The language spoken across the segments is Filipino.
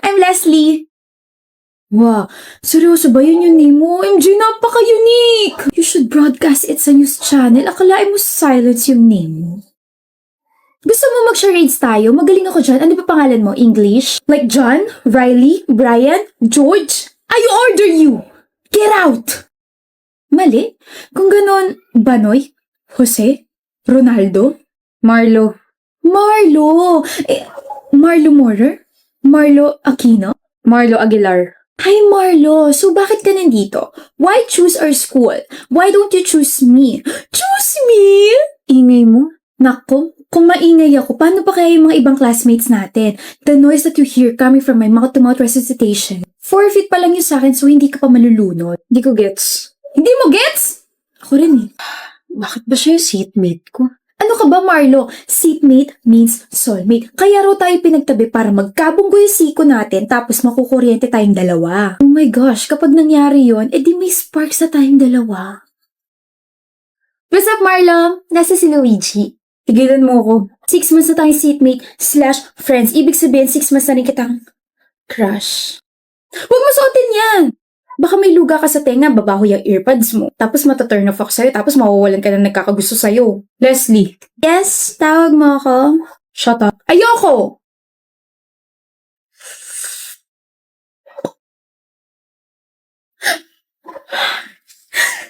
I'm Leslie. Wow, seryoso ba yun yung name mo? MJ, napaka-unique! You should broadcast it sa news channel. Akalain mo silence yung name mo. Gusto mo mag-charades tayo? Magaling ako dyan. Ano ba pangalan mo? English? Like John? Riley? Brian? George? I order you! Get out! Mali? Kung ganon, Banoy? Jose? Ronaldo? Marlo. Marlo! Marlo Morer? Marlo Aquino? Marlo Aguilar. Hi Marlo! So bakit ka nandito? Why choose our school? Why don't you choose me? Choose me? Ingay mo? Nako, kung maingay ako, paano pa kaya yung mga ibang classmates natin? The noise that you hear coming from my mouth-to-mouth resuscitation. 4 feet pa lang yun sa akin so hindi ka pa malulunod. Hindi ko gets. Hindi mo gets? Ako rin eh. Bakit ba siya yung seatmate ko? Ano ka ba Marlo? Seatmate means soulmate. Kaya raw tayo pinagtabi para magkabunggo yung siko natin tapos makukuryente tayong dalawa. Oh my gosh, kapag nangyari yon, edi may sparks na tayong dalawa. What's up Marlo? Nasa si Luigi. Tigilan mo ako. 6 months na tayong seatmate/friends. Ibig sabihin, 6 months na rin kitang crush. Huwag mo suotin yan! Baka may luga ka sa tenga, babaho yung earbuds mo. Tapos mataturn off ako sa'yo, tapos mawawalan ka na nagkakagusto sa'yo. Leslie. Yes, tawag mo ako. Shut up. Ayoko!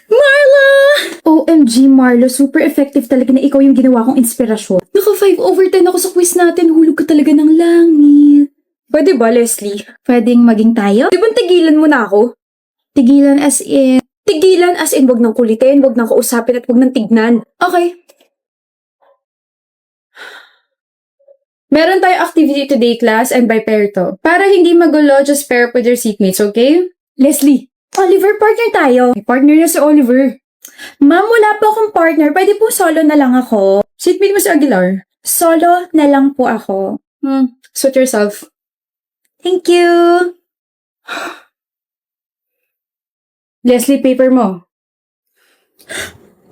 Marla! OMG, Marlo, super effective talaga na ikaw yung ginawa kong inspirasyon. Naka 5/10 ako sa quiz natin, hulog ka talaga ng langit. Pwede ba, Leslie? Pwedeng maging tayo? Di ba tigilan mo na ako? Tigilan as in... Tigilan as in wag nang kulitin, wag nang kausapin at wag nang tignan. Okay. Meron tayo activity today, class, and by pair to. Para hindi magulo, just pair up with your seatmates, okay? Leslie, Oliver, partner tayo. May partner na si Oliver. Ma'am, wala po akong partner. Pwede po solo na lang ako. Seatmate mo si Aguilar. Solo na lang po ako. Suit yourself. Thank you. Leslie, paper mo.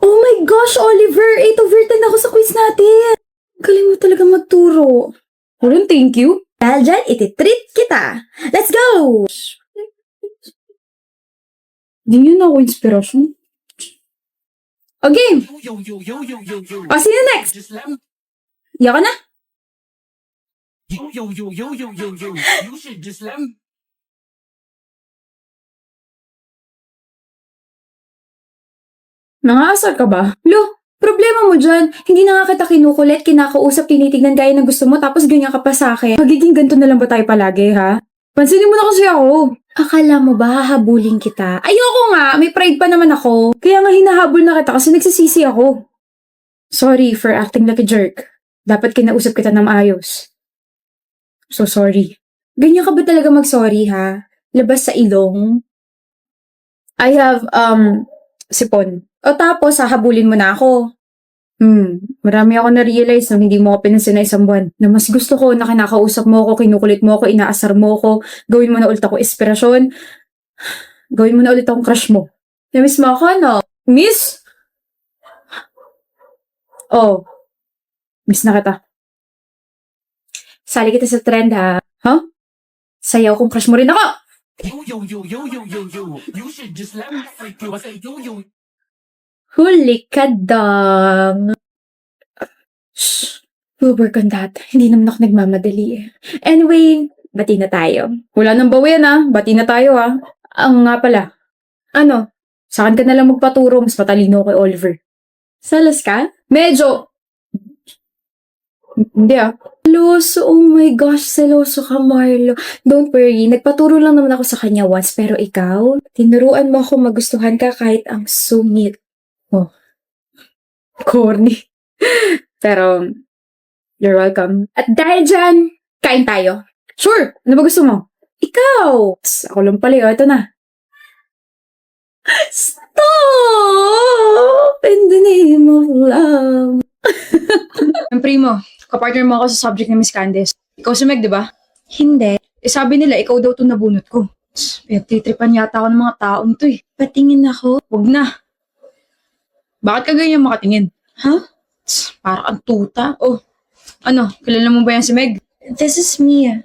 Oh my gosh, Oliver! 8/10 ako sa quiz natin. Galing mo talaga magturo. Walang thank you. Dahil dyan, ititreat kita. Let's go! Di nyo na ako inspirasyon. Okay. O, sino next? Iya ka na? Nangaasar ka ba? Lo, problema mo dyan. Hindi na nga kita kinukulit, kinakausap, tinitignan gaya ng gusto mo, tapos ganyan ka pa sa akin. Magiging ganito na lang ba tayo palagi, ha? Pansinin mo na kasi ako. Akala mo ba hahabulin kita? Ayoko nga, may pride pa naman ako. Kaya nga hinahabol na kita kasi nagsisisi ako. Sorry for acting like a jerk. Dapat kinausap kita ng maayos. So sorry. Ganyan ka ba talaga mag-sorry, ha? Labas sa ilong. I have, sipon. O tapos, hahabulin mo na ako. Marami ako na-realize nung hindi mo ako pinansin na isang buwan. Na mas gusto ko na kinakausap mo ako, kinukulit mo ako, inaasar mo ako, gawin mo na ulit ako inspirasyon, gawin mo na ulit akong crush mo. Namiss mo ako, no? Miss? Oh, miss na kita. Sali kita sa trend, ha? Huh? Sayaw kung crush mo rin ako! Huli ka dang. Shh. We'll work on that. Hindi naman ako nagmamadali eh. Anyway, bati na tayo. Wala nang bawian ah. Bati na tayo ah. Ang nga pala. Ano? Saan ka nalang magpaturo? Mas matalino kay Oliver. Salas ka? Medyo. Hindi ah. Seloso, oh my gosh, seloso ka, Marlo. Don't worry, nagpaturo lang naman ako sa kanya once, pero ikaw, tinuruan mo ako magustuhan ka kahit ang sungit. Oh. Corny. Pero, you're welcome. At dahil dyan, kain tayo. Sure! Ano ba gusto mo? Ikaw! Psst, ako lang pala yun. Ito na. Stop! In the name of love. Ang primo, kapartner mo ako sa subject ni Miss Candice. Ikaw si Meg, di ba? Hindi. Sabi nila, ikaw daw to nabunot ko. Titripan yata ako ng mga taong to eh. Patingin ako. Huwag na. Bakit ka ganyan makatingin? Huh? Para kang tuta. Oh, ano, kilala mo ba yan si Meg? This is me.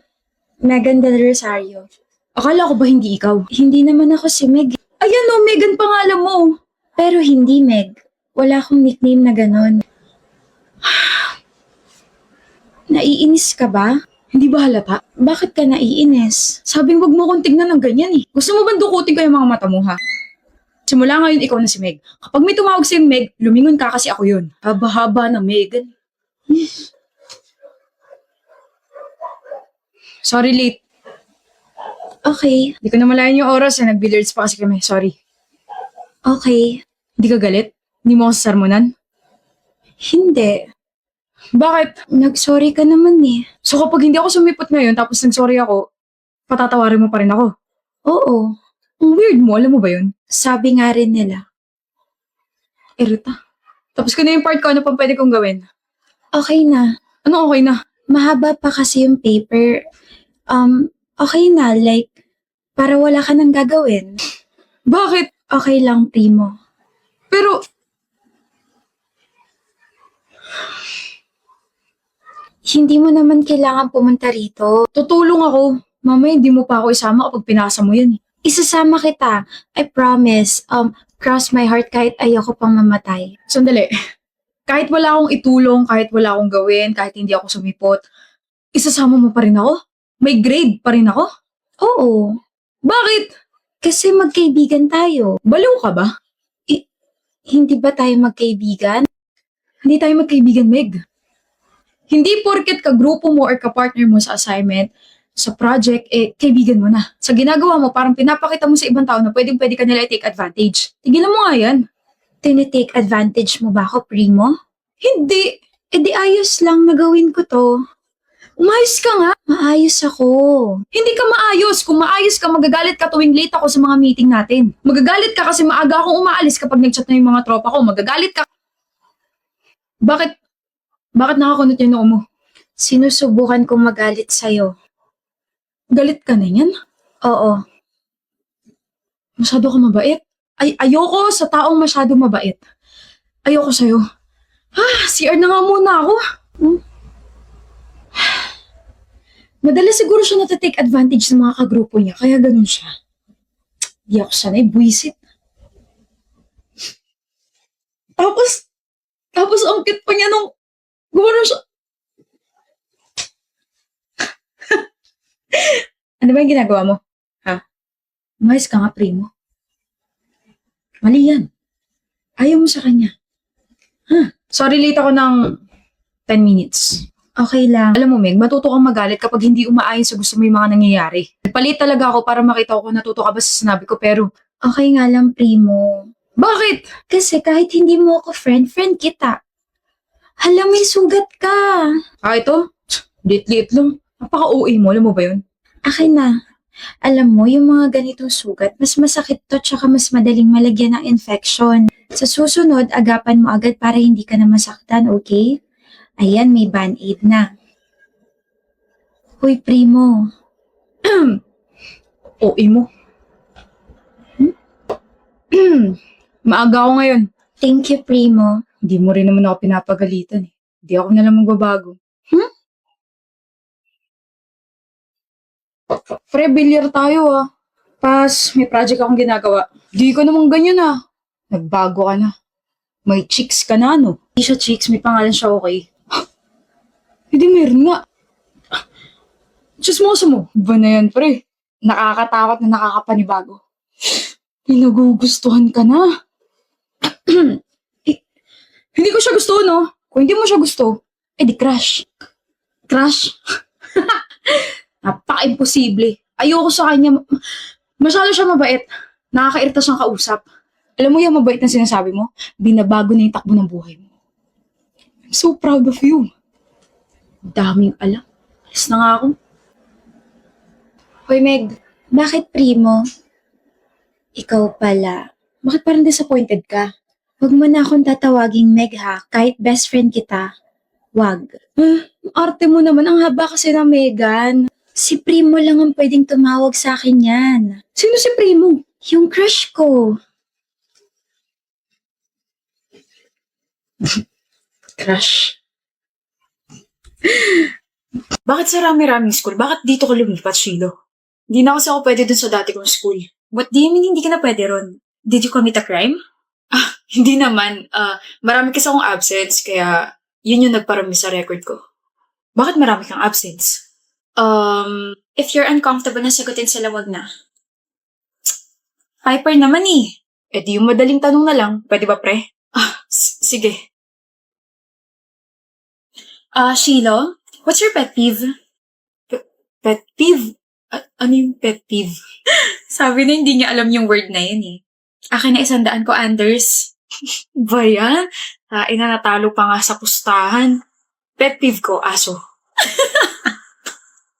Megan Del Rosario. Akala ko ba hindi ikaw? Hindi naman ako si Meg. Ayan o, Megan pangalan mo. Pero hindi Meg. Wala akong nickname na ganon. Naiinis ka ba? Hindi ba halata? Bakit ka naiinis? Sabing wag mo kong tignan ng ganyan eh. Gusto mo ba dukutin ko yung mga mata mo ha? Simula ngayon ikaw na si Meg. Kapag may tumawag sa'yo Meg, lumingon ka kasi ako yun. Haba-haba na Megan. Sorry late. Okay. Hindi ko na malayan yung oras eh. Nag-billiards pa kasi kami. Sorry. Okay. Hindi ka galit? Hindi mo ako sasarmonan? Hindi. Bakit? Nag-sorry ka naman eh. So kapag hindi ako sumipot ngayon tapos nag-sorry ako, patatawarin mo pa rin ako? Oo. Ang weird mo, alam mo ba yun? Sabi nga rin nila. Erita. Tapos ko na yung part ko, ano pang pwede kong gawin? Okay na. Ano okay na? Mahaba pa kasi yung paper. Okay na, like, para wala ka nang gagawin. Bakit? Okay lang, Primo. Pero, hindi mo naman kailangan pumunta rito. Tutulong ako. Mamaya hindi mo pa ako isama kapag pinasa mo yan. Isasama kita. I promise. Cross my heart kahit ayoko pang mamatay. Sandali. Kahit wala akong itulong, kahit wala akong gawin, kahit hindi ako sumipot, isasama mo pa rin ako? May grade pa rin ako? Oo. Bakit? Kasi magkaibigan tayo. Baliw ka ba? Hindi ba tayo magkaibigan? Hindi tayo magkaibigan, Meg. Hindi porket kagrupo mo or kapartner mo sa assignment, sa project, kaibigan mo na. Sa ginagawa mo, parang pinapakita mo sa ibang tao na pwedeng-pwede ka nila i-take advantage. Tigilan mo nga yan. Tinitake advantage mo ba ako, Primo? Hindi. Di ayos lang na gawin ko to. Umayos ka nga. Maayos ako. Hindi ka maayos. Kung maayos ka, magagalit ka tuwing late ako sa mga meeting natin. Magagalit ka kasi maaga akong umaalis kapag nag-chat na yung mga tropa ko. Magagalit ka. Bakit? Bakit nakakunot yung noo mo? Sinusubukan kong magalit sa'yo. Galit ka na yan? Oo. Masyado ka mabait. Ayoko sa taong masyado mabait. Ayoko sa'yo. CR na nga muna ako. Madalas siguro siya natatake advantage ng mga kagrupo niya, kaya ganun siya. Di ako sanay, buwisit. Tapos ang cute pa niya nung gumano siya. Ano ba yung ginagawa mo? Ha? Umayos ka nga, Primo. Mali yan. Ayaw mo sa kanya. Sorry, late ako ng 10 minutes. Okay lang. Alam mo, Meg, matuto kang magalit kapag hindi umaayon sa gusto mo yung mga nangyayari. Nagpalit talaga ako para makita ko kung natuto ka ba sa sinabi ko, pero okay nga lang, Primo. Bakit? Kasi kahit hindi mo ako friend kita. Hala, may sugat ka. Ito? Lit-lit lang. Napaka-OA mo, alam mo ba yun? Akin na. Alam mo, yung mga ganitong sugat, mas masakit to tsaka mas madaling malagyan ng infection. Sa susunod, agapan mo agad para hindi ka na masaktan, okay? Ayan, may band-aid na. Hoy, Primo. OA mo. Maaga ako ngayon. Thank you, Primo. Hindi mo rin naman ako pinapagalitan eh. Hindi ako na lang magbabago. Pre, bilyar tayo ah. Pas, may project akong ginagawa. Di ko naman ganyan ah. Nagbago ka na. May chicks ka na, no? Hindi siya chicks, may pangalan siya, okay? Hindi meron nga. Chismoso mo. Iba na yan, pre. Nakakatakot na nakakapanibago. Pinagugustuhan ka na. Hindi ko siya gusto, no? Kung hindi mo siya gusto, di crush. Crush? Napaka-imposible. Ayoko sa kanya. Masyado siya mabait. Nakakairita siyang kausap. Alam mo yung mabait na sinasabi mo? Binabago na yung takbo ng buhay mo. I'm so proud of you. Daming alam. Alis na nga ako. Hoy, Meg. Bakit, Primo? Ikaw pala. Bakit parang disappointed ka? Huwag mo na akong tatawaging Meg ha. Kahit best friend kita. Wag. Arte mo naman. Ang haba kasi na Megan. Si Primo lang ang pwedeng tumawag sa akin yan. Sino si Primo? Yung crush ko. Crush. Bakit sa rami-raming school? Bakit dito ka lumipat, Shilo? Hindi na kasi ako pwede dun sa dati kong school. What do you mean hindi ka na pwede ron? Did you commit a crime? Hindi naman. Marami kasi akong absence, kaya yun yung nagparami sa record ko. Bakit marami kang absence? If you're uncomfortable na sagutin sila, wag na. Piper naman eh. Eh di yung madaling tanong na lang. Pwede ba, pre? Sige. Shilo, what's your pet peeve? Pet peeve? Ano yung pet peeve? Sabi na hindi niya alam yung word na yun eh. Akin na 100 ko, Anders. Ba yan? Ina, natalo pa nga sa pustahan. Pet peeve ko, aso.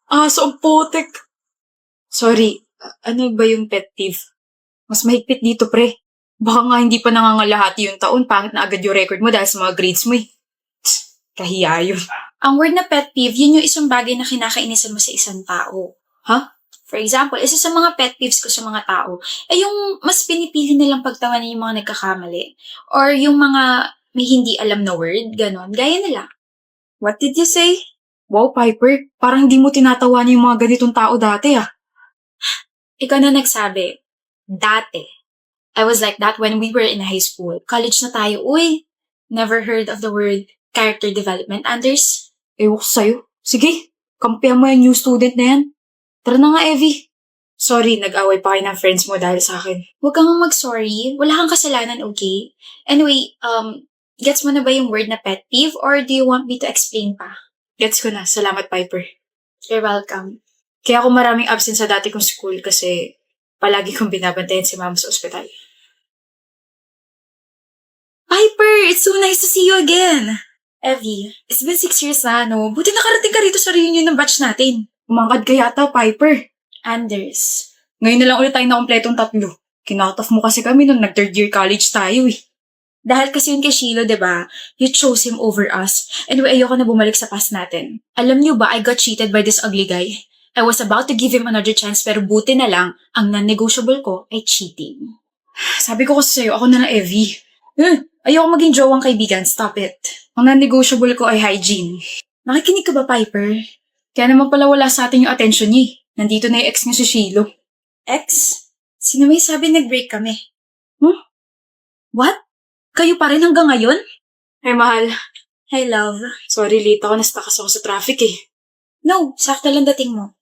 Aso ang putik. Sorry, ano ba yung pet peeve? Mas mahigpit dito, pre. Baka nga hindi pa nangangalahati yung taon, pangit na agad yung record mo dahil sa mga grades mo eh. Kahiya yun. Ang word na pet peeve, yun yung isang bagay na kinakainisan mo sa isang tao. Ha? For example, isa sa mga pet peeves ko sa mga tao, ay yung mas pinipili nilang pagtawanan yung mga nagkakamali. Or yung mga may hindi alam na word, ganon. Gaya nila. What did you say? Wow, Piper, parang di mo tinatawanan yung mga ganitong tao dati ah. Ikaw na nagsabi, dati. I was like that when we were in high school. College na tayo, uy. Never heard of the word character development, Anders? Ewan ko sa'yo. Sige, kampihan mo yung new student na yan. Tara na nga, Evie. Sorry, nag-away pa kayo ng friends mo dahil sa akin. Huwag kang mag-sorry. Wala kang kasalanan, okay? Anyway, gets mo na ba yung word na pet peeve or do you want me to explain pa? Gets ko na. Salamat, Piper. You're welcome. Kaya ako maraming absent sa dati kong school kasi palagi kong binabantayan si mama sa ospital. Piper, it's so nice to see you again. Evie, it's been 6 years na, no? Buti nakarating ka rito sa reunion ng batch natin. Umangkad ka yata, Piper. Anders. Ngayon na lang ulit tayo na kompletong 3. Kinakataf mo kasi kami nung nag-third year college tayo eh. Dahil kasi yun kay Shilo, diba? You chose him over us. Anyway, ayoko na bumalik sa past natin. Alam niyo ba, I got cheated by this ugly guy. I was about to give him another chance pero buti na lang, ang non-negotiable ko ay cheating. Sabi ko kasi sa'yo, ako na lang, Evie. Ayoko maging jowang kaibigan, stop it. Ang non-negotiable ko ay hygiene. Nakikinig ka ba, Piper? Kaya naman pala wala sa atin yung attention niya eh. Nandito na yung ex niya si Shilo. Ex? Sino may sabi nag-break kami? What? Kayo pa rin hanggang ngayon? Ay, mahal. Hi, love. Sorry, late ako. Na-stuck ako sa traffic eh. No, sakto lang dating mo.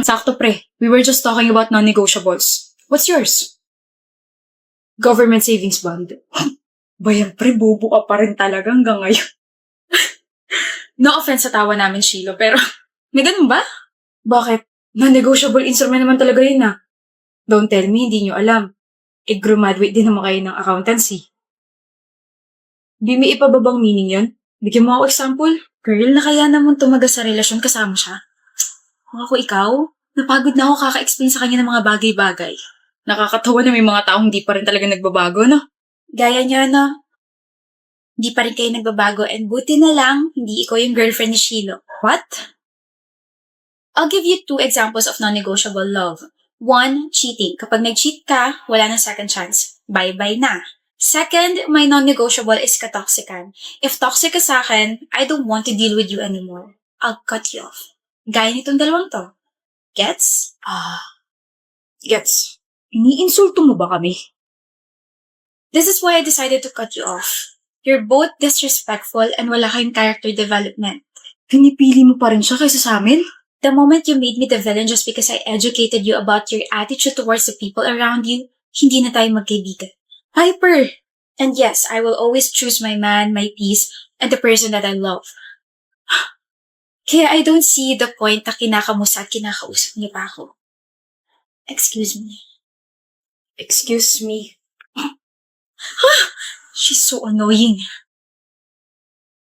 Sakto, pre. We were just talking about non-negotiables. What's yours? Government savings bond. Bayan, pre, bobo ka pa rin talaga hanggang ngayon. No offense sa tawa namin, Shilo, pero may ganun ba? Bakit? Non-negotiable instrument naman talaga yun ah. Don't tell me, hindi nyo alam. Graduate din naman kayo ng accountancy. Di may ipababang meaning yun? Bigyan mo ako example. Girl, na kaya naman tumaga sa relasyon kasama siya. Kung ako ikaw, napagod na ako kaka-explain sa kanya ng mga bagay-bagay. Nakakatawa na may mga taong di pa rin talaga nagbabago, no? Gaya niya, no? Di pa rin kayo nagbabago and buti na lang, hindi ikaw yung girlfriend ni Shilo. What? I'll give you 2 examples of non-negotiable love. 1, cheating. Kapag nag-cheat ka, wala nang second chance. Bye-bye na. Second, my non-negotiable is katoxican. If toxic ka sa akin, I don't want to deal with you anymore. I'll cut you off. Gaya nitong dalawang to. Gets? Gets. Iniinsulto mo ba kami? This is why I decided to cut you off. You're both disrespectful and wala kayong character development. Pinipili mo pa rin siya kaysa sa amin? The moment you made me the villain just because I educated you about your attitude towards the people around you, hindi na tayo magkaibigan. Piper! And yes, I will always choose my man, my peace, and the person that I love. Kaya I don't see the point na kinakamusta at kinakausap niya pa ako. Excuse me. Excuse me. She's so annoying.